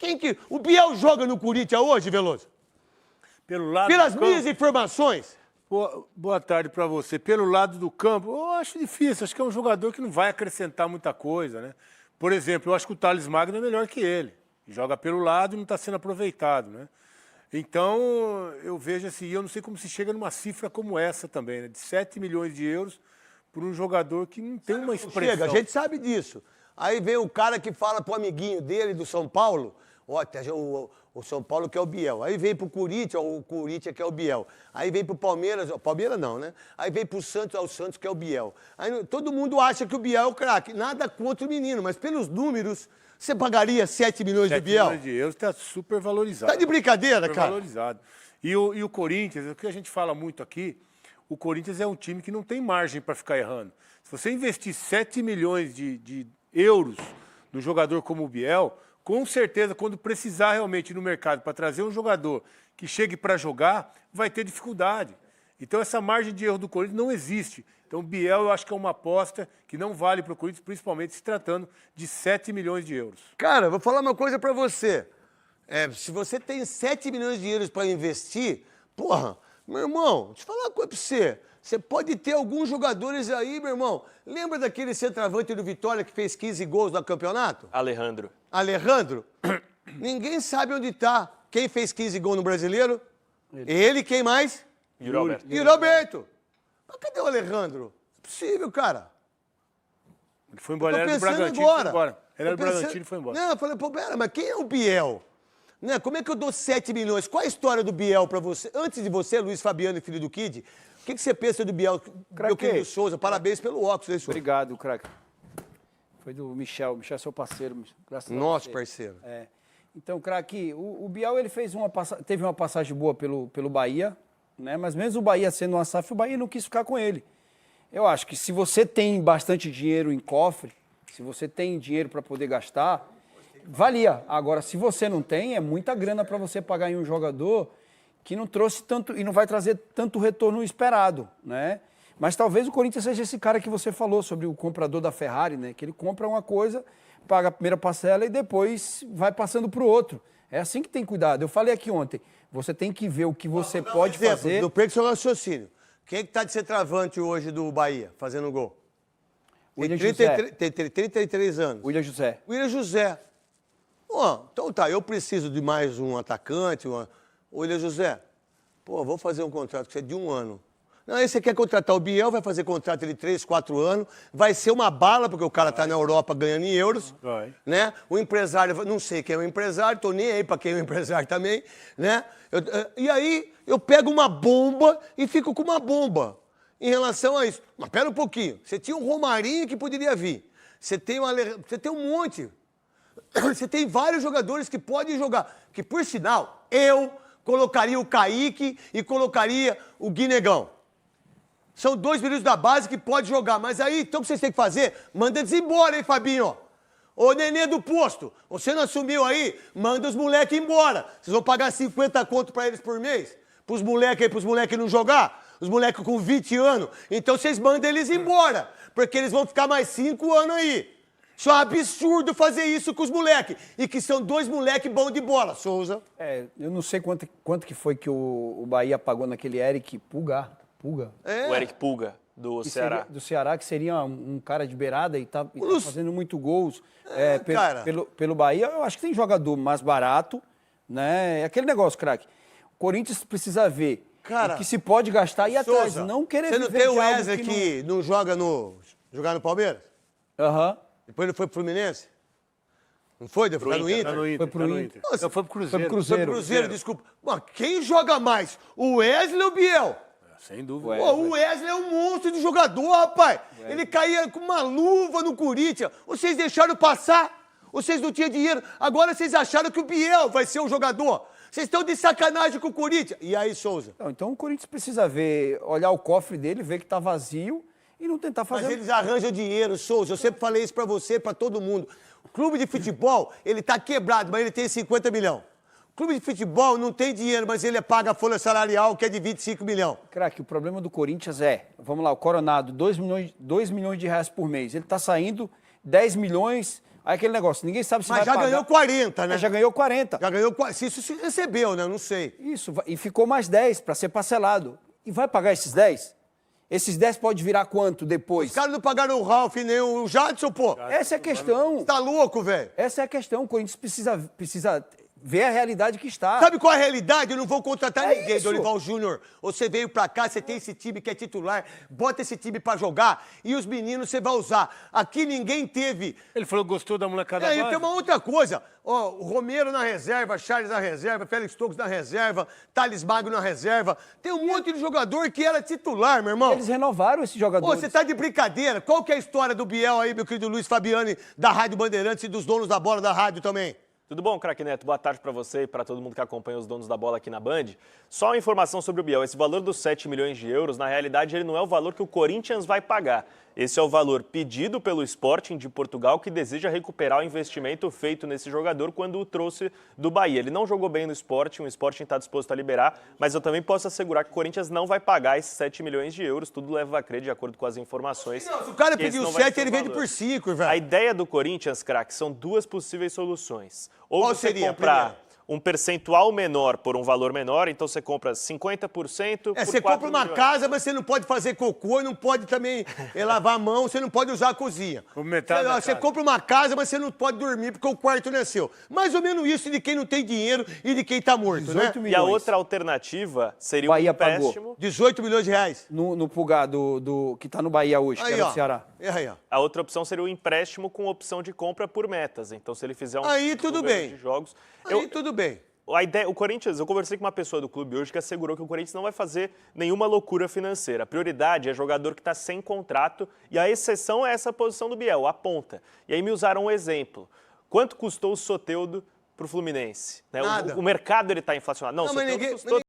Quem que... O Biel joga no Corinthians hoje, Veloso? Pelo lado Pelas do campo, minhas informações. boa tarde para você. Pelo lado do campo, eu acho difícil. Acho que é um jogador que não vai acrescentar muita coisa, né? Por exemplo, eu acho que o Thales Magno é melhor que ele. Joga pelo lado e não está sendo aproveitado, né? Então, eu vejo assim, eu não sei como se chega numa cifra como essa também, né? De 7 milhões de euros por um jogador que não tem uma expressão. Chega, a gente sabe disso. Aí vem o cara que fala pro amiguinho dele do São Paulo, ó, o São Paulo que é o Biel. Aí vem pro Corinthians, o Corinthians que é o Biel. Aí vem pro Palmeiras, Palmeiras não, né? Aí vem pro Santos, o Santos que é o Biel. Aí todo mundo acha que o Biel é o craque. Nada contra o menino, mas pelos números, você pagaria 7 milhões de Biel? 7 milhões de euros está super valorizado. Tá de brincadeira, super cara? valorizado. E o Corinthians, o que a gente fala muito aqui, o Corinthians é um time que não tem margem para ficar errando. Se você investir 7 milhões de euros no jogador como o Biel, com certeza, quando precisar realmente no mercado para trazer um jogador que chegue para jogar, vai ter dificuldade. Então, essa margem de erro do Corinthians não existe. Então, o Biel, eu acho que é uma aposta que não vale para o Corinthians, principalmente se tratando de 7 milhões de euros. Cara, vou falar uma coisa pra você. Se você tem 7 milhões de euros pra investir, porra, meu irmão, deixa eu falar uma coisa pra você. Você pode ter alguns jogadores aí, meu irmão. Lembra daquele centroavante do Vitória que fez 15 gols no campeonato? Alejandro. Alejandro? Ninguém sabe onde tá. Quem fez 15 gols no Brasileiro? Ele, quem mais? Yuri Alberto. E o Roberto. Mas cadê o Alejandro? Não é possível, cara. Ele foi embora, Tô ele era do pensando Bragantino, agora. foi embora. Ele era Tô do pensando- Bragantino e foi embora. Não, eu falei, pô, pera, mas quem é o Biel? Né? Como é que eu dou 7 milhões? Qual a história do Biel pra você? Antes de você, Luiz Fabiano, filho do Kid, o que você pensa do Biel? Meu querido Souza, parabéns pelo óculos, hein, senhor? Obrigado, craque. Foi do Michel. Michel é seu parceiro, graças a Nosso você. parceiro. É. Então, craque, o Biel ele fez teve uma passagem boa pelo Bahia, né? Mas mesmo o Bahia sendo uma SAF, o Bahia não quis ficar com ele. Eu acho que se você tem bastante dinheiro em cofre, se você tem dinheiro para poder gastar, valia. Agora, se você não tem, é muita grana para você pagar em um jogador que não trouxe tanto e não vai trazer tanto retorno esperado, né? Mas talvez o Corinthians seja esse cara que você falou sobre o comprador da Ferrari, né? Que ele compra uma coisa, paga a primeira parcela e depois vai passando para o outro. É assim que tem cuidado. Eu falei aqui ontem, você tem que ver o que você pode fazer. Não perca seu raciocínio. Quem é que tá de centroavante hoje do Bahia, fazendo gol? William Tem José. 33 anos. William José. William José. Ó, então tá, eu preciso de mais um atacante. William José, pô, vou fazer um contrato com você de 1 ano. Não, aí você quer contratar o Biel, vai fazer contrato de 3, 4 anos, vai ser uma bala, porque o cara tá na Europa ganhando em euros, Vai. né? O empresário, não sei quem é o empresário, tô nem aí pra quem é o empresário também, né? E aí eu pego uma bomba e fico com uma bomba em relação a isso. Mas pera um pouquinho, você tinha um Romarinho que poderia vir, você tem um monte, você tem vários jogadores que podem jogar, que por sinal, eu colocaria o Kaique e colocaria o Guinegão. São 2 meninos da base que podem jogar. Mas aí, então o que vocês têm que fazer? Manda eles embora, hein, Fabinho? Ô, Nenê do posto, você não assumiu aí? Manda os moleques embora. Vocês vão pagar 50 conto pra eles por mês? Pros moleques aí, pros moleques não jogar? Os moleques com 20 anos? Então vocês mandam eles embora. Porque eles vão ficar mais 5 anos aí. Isso é um absurdo fazer isso com os moleques. E que são 2 moleques bons de bola, Souza. Eu não sei quanto que foi que o Bahia pagou naquele Eric Pulga. O Eric Pulga, do Ceará. Do Ceará, que seria um cara de beirada e tá fazendo muito gols cara. pelo Bahia. Eu acho que tem jogador mais barato, né? É aquele negócio, craque. O Corinthians precisa ver Cara, o que se pode gastar e ir atrás, Souza, não querer você não viver tem o de algo Wesley que não joga jogar no Palmeiras? Aham. Depois ele foi pro Fluminense? Não foi? Deve ficar no Tá Inter? no Inter, Foi pro tá no Inter. Não, foi pro Cruzeiro. Foi pro Foi pro Cruzeiro, desculpa. Mano, quem joga mais? O Wesley ou o Biel? Sem dúvida. Pô, o Wesley é um monstro de jogador, rapaz. Ele caía com uma luva no Corinthians. Vocês deixaram passar. Vocês não tinham dinheiro. Agora vocês acharam que o Biel vai ser o jogador. Vocês estão de sacanagem com o Corinthians. E aí, Souza? Então o Corinthians precisa olhar o cofre dele, ver que tá vazio e não tentar fazer... Mas eles arranjam dinheiro, Souza. Eu sempre falei isso pra você, pra todo mundo. O clube de futebol, ele tá quebrado, mas ele tem 50 milhões. O clube de futebol não tem dinheiro, mas ele paga a folha salarial, que é de 25 milhões. Craque, o problema do Corinthians vamos lá, o Coronado, 2 milhões de reais por mês. Ele tá saindo 10 milhões, Aí aquele negócio, ninguém sabe se Mas vai já pagar. ganhou 40, né? Já ganhou 40. Já ganhou 40. Se isso se recebeu, né? Eu não sei. Isso, e ficou mais 10 para ser parcelado. E vai pagar esses 10? Esses 10 pode virar quanto depois? Os caras não pagaram o Ralf nem o Jadson, pô. Essa é a questão. Tá louco, velho? Essa é a questão. O Corinthians precisa ver a realidade que está. Sabe qual é a realidade? Eu não vou contratar É ninguém, isso. Dorival Júnior. Você veio pra cá, você tem esse time que é titular, bota esse time pra jogar e os meninos você vai usar. Aqui ninguém teve. Ele falou que gostou da molecada E base. tem uma outra coisa. Ó, o Romero na reserva, Charles na reserva, Félix Torres na reserva, Thales Magno na reserva. Tem um monte de jogador que era titular, meu irmão. Eles renovaram esses Ô, jogadores. você tá de brincadeira? Qual que é a história do Biel aí, meu querido Luiz Fabiani, da Rádio Bandeirantes e dos donos da bola da rádio também? Tudo bom, craque Neto? Boa tarde para você e para todo mundo que acompanha os donos da bola aqui na Band. Só uma informação sobre o Biel. Esse valor dos 7 milhões de euros, na realidade, ele não é o valor que o Corinthians vai pagar. Esse é o valor pedido pelo Sporting de Portugal, que deseja recuperar o investimento feito nesse jogador quando o trouxe do Bahia. Ele não jogou bem no Sporting, o Sporting está disposto a liberar, mas eu também posso assegurar que o Corinthians não vai pagar esses 7 milhões de euros. Tudo leva a crer, de acordo com as informações. Não, se o cara que esse pediu não vai 7, ser o ele vende valor. por 5, A velho. ideia do Corinthians, craque, são duas possíveis soluções. Ou Qual você seria a comprar primeira? um percentual menor por um valor menor, então você compra 50% por Você 4 compra uma milhões. casa, mas você não pode fazer cocô, não pode também lavar a mão, você não pode usar a cozinha. Com metade da Você casa. compra uma casa, mas você não pode dormir porque o quarto não é seu. Mais ou menos isso de quem não tem dinheiro e de quem tá morto, 18 né? E a milhões. outra alternativa seria Bahia um empréstimo. pagou. 18 milhões de reais. No Pulgar que tá no Bahia hoje, que Aí, era ó. do Ceará. Aí, ó. A outra opção seria o empréstimo com opção de compra por metas. Então, se ele fizer um Aí, tudo número bem. de jogos, Aí tudo bem. a ideia, o Corinthians, eu conversei com uma pessoa do clube hoje que assegurou que o Corinthians não vai fazer nenhuma loucura financeira. A prioridade é jogador que está sem contrato e a exceção é essa posição do Biel, a ponta. E aí me usaram um exemplo. Quanto custou o Soteldo para o Fluminense? Né? Nada. O mercado ele está inflacionado. Não, o Não, mas Soteldo ninguém- custou.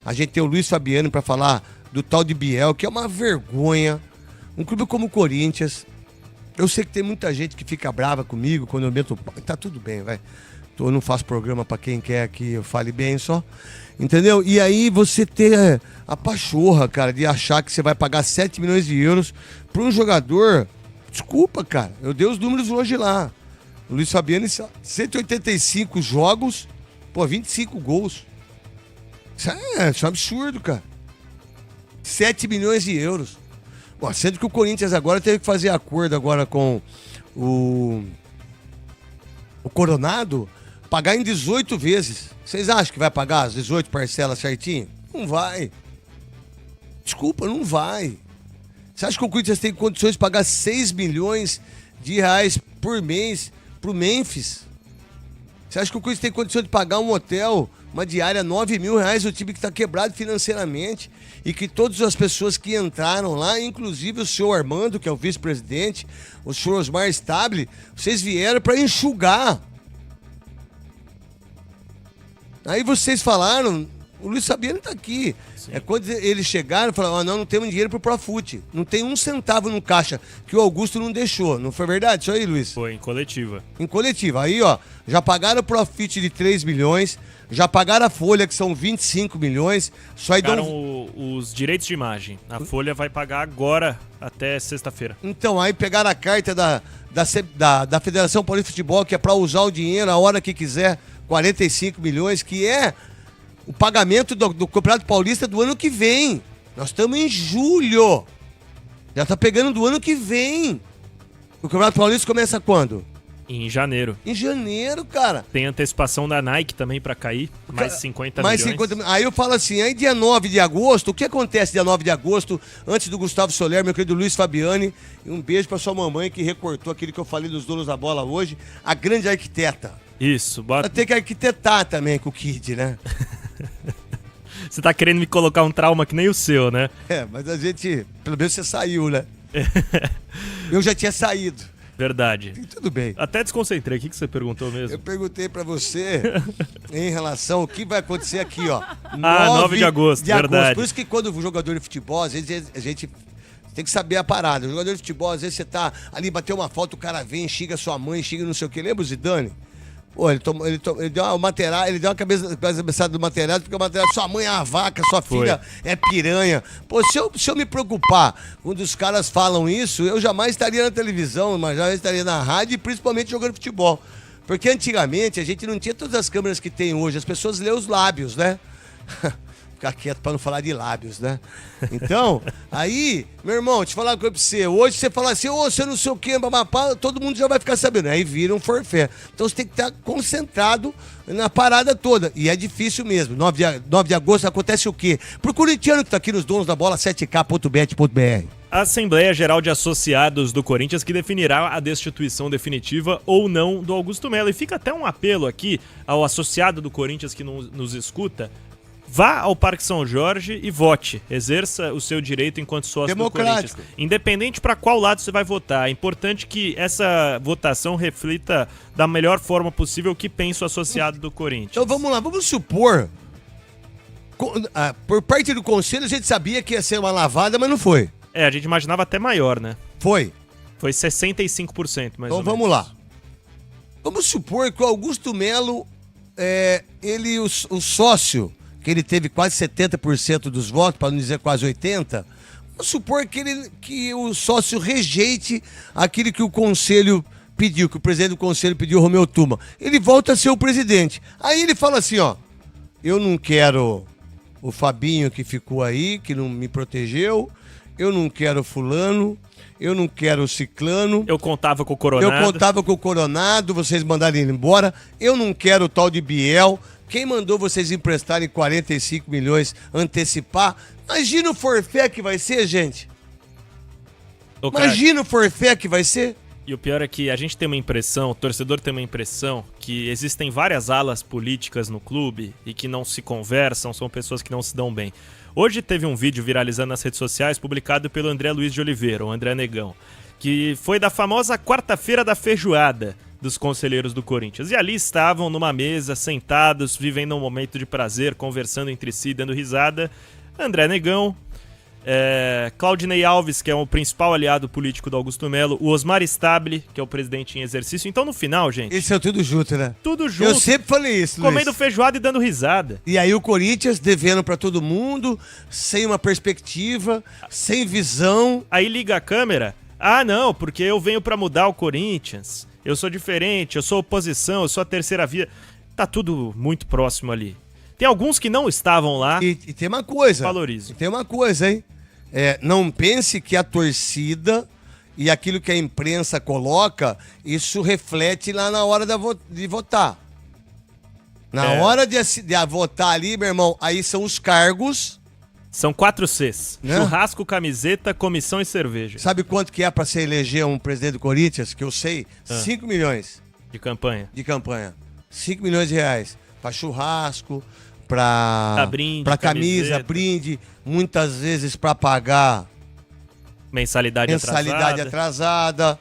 A gente tem o Luiz Fabiano pra falar do tal de Biel, que é uma vergonha. Um clube como o Corinthians. Eu sei que tem muita gente que fica brava comigo quando eu meto o pau. Tá tudo bem, vai. Eu não faço programa pra quem quer que eu fale bem só. Entendeu? E aí você ter a pachorra, cara, de achar que você vai pagar 7 milhões de euros pra um jogador. Desculpa, cara. Eu dei os números hoje lá. O Luiz Fabiano, 185 jogos, pô, 25 gols. Isso é um absurdo, cara. 7 milhões de euros. Bom, sendo que o Corinthians agora teve que fazer acordo agora com o Coronado, pagar em 18 vezes. Vocês acham que vai pagar as 18 parcelas certinho? Não vai. Desculpa, não vai. Você acha que o Corinthians tem condições de pagar 6 milhões de reais por mês pro Memphis? Você acha que o Corinthians tem condições de pagar um hotel, uma diária, 9 mil reais, o time que está quebrado financeiramente e que todas as pessoas que entraram lá, inclusive o senhor Armando, que é o vice-presidente, o senhor Osmar Stable, vocês vieram para enxugar. Aí vocês falaram, o Luiz Fabiano tá aqui. Sim. É quando eles chegaram e falaram, não temos dinheiro pro Profute. Não tem um centavo no caixa, que o Augusto não deixou. Não foi verdade isso aí, Luiz? Foi, em coletiva. Em coletiva. Aí, ó, já pagaram o Profit de 3 milhões, já pagaram a Folha, que são 25 milhões. Só aí Pagaram os direitos de imagem. A Folha vai pagar agora, até sexta-feira. Então, aí pegaram a carta da Federação Paulista de Futebol, que é para usar o dinheiro a hora que quiser, 45 milhões, que é o pagamento do Campeonato Paulista do ano que vem. Nós estamos em julho. Já tá pegando do ano que vem. O Campeonato Paulista começa quando? Em janeiro. Em janeiro, cara. Tem antecipação da Nike também pra cair, mais 50 mais milhões. 50, aí eu falo assim, aí dia 9 de agosto, o que acontece dia 9 de agosto, antes do Gustavo Soler, meu querido Luiz Fabiani, e um beijo pra sua mamãe que recortou aquilo que eu falei dos donos da bola hoje, a grande arquiteta. Isso, bota. Ela tem que arquitetar também com o Kid, né? Você tá querendo me colocar um trauma que nem o seu, né? Mas a gente, pelo menos você saiu, né? Eu já tinha saído. Verdade. E tudo bem. Até desconcentrei. O que você perguntou mesmo? Eu perguntei pra você em relação ao que vai acontecer aqui, ó. 9 de agosto, verdade. Por isso que quando o jogador de futebol, às vezes a gente tem que saber a parada. O jogador de futebol, às vezes você tá ali, bateu uma falta, o cara vem, xinga sua mãe, xinga não sei o que. Lembra o Zidane? Pô, ele deu uma materada, ele deu uma cabeçada do material, porque o material, sua mãe é uma vaca, sua filha é piranha. Pô, se eu me preocupar quando os caras falam isso, eu jamais estaria na televisão, mas jamais estaria na rádio e principalmente jogando futebol. Porque antigamente a gente não tinha todas as câmeras que tem hoje, as pessoas lêem os lábios, né? Ficar quieto pra não falar de lábios, né? Então, aí, meu irmão, te falar uma coisa pra você. Hoje você fala assim, você não sei o que, todo mundo já vai ficar sabendo. Aí vira um forfé. Então você tem que estar concentrado na parada toda. E é difícil mesmo. 9 de agosto acontece o quê? Pro corintiano que tá aqui nos donos da bola, 7k.bet.br. A Assembleia Geral de Associados do Corinthians que definirá a destituição definitiva ou não do Augusto Melo. E fica até um apelo aqui ao associado do Corinthians que nos escuta. Vá ao Parque São Jorge e vote. Exerça o seu direito enquanto sócio do Corinthians. Independente para qual lado você vai votar. É importante que essa votação reflita da melhor forma possível o que pensa o associado do Corinthians. Então vamos lá, vamos supor... Por parte do Conselho a gente sabia que ia ser uma lavada, mas não foi. A gente imaginava até maior, né? Foi. Foi 65%, mais ou menos. Então vamos lá. Vamos supor que o Augusto Melo, o sócio... que ele teve quase 70% dos votos, para não dizer quase 80%, vamos supor que o sócio rejeite aquilo que o conselho pediu, que o presidente do conselho pediu, Romeu Tuma. Ele volta a ser o presidente. Aí ele fala assim, eu não quero o Fabinho que ficou aí, que não me protegeu, eu não quero fulano, eu não quero o ciclano. Eu contava com o Coronado. Vocês mandaram ele embora. Eu não quero o tal de Biel. Quem mandou vocês emprestarem 45 milhões, antecipar? Imagina o forfé que vai ser, gente. Imagina o forfé que vai ser. E o pior é que a gente tem uma impressão, o torcedor tem uma impressão que existem várias alas políticas no clube e que não se conversam, são pessoas que não se dão bem. Hoje teve um vídeo viralizando nas redes sociais publicado pelo André Luiz de Oliveira, o André Negão, que foi da famosa quarta-feira da feijoada dos conselheiros do Corinthians. E ali estavam numa mesa, sentados, vivendo um momento de prazer, conversando entre si, dando risada. André Negão, Claudinei Alves, que é o principal aliado político do Augusto Melo, o Osmar Stabile, que é o presidente em exercício. Então, no final, gente... Isso é tudo junto, né? Tudo junto. Eu sempre falei isso, Luiz. Comendo feijoada e dando risada. E aí o Corinthians devendo pra todo mundo, sem uma perspectiva, sem visão. Aí liga a câmera. Não, porque eu venho pra mudar o Corinthians. Eu sou diferente, eu sou oposição, eu sou a terceira via. Tá tudo muito próximo ali. Tem alguns que não estavam lá. E tem uma coisa. Valorizo. E tem uma coisa, hein? Não pense que a torcida e aquilo que a imprensa coloca, isso reflete lá na hora de votar. Na hora de votar ali, meu irmão, aí são os cargos. São 4 Cs. Né? Churrasco, camiseta, comissão e cerveja. Sabe quanto que é pra se eleger um presidente do Corinthians? Que eu sei, 5 milhões. De campanha. De campanha. 5 milhões de reais. Pra churrasco, pra brinde, pra camisa, camiseta. brinde. Muitas vezes pra pagar Mensalidade atrasada.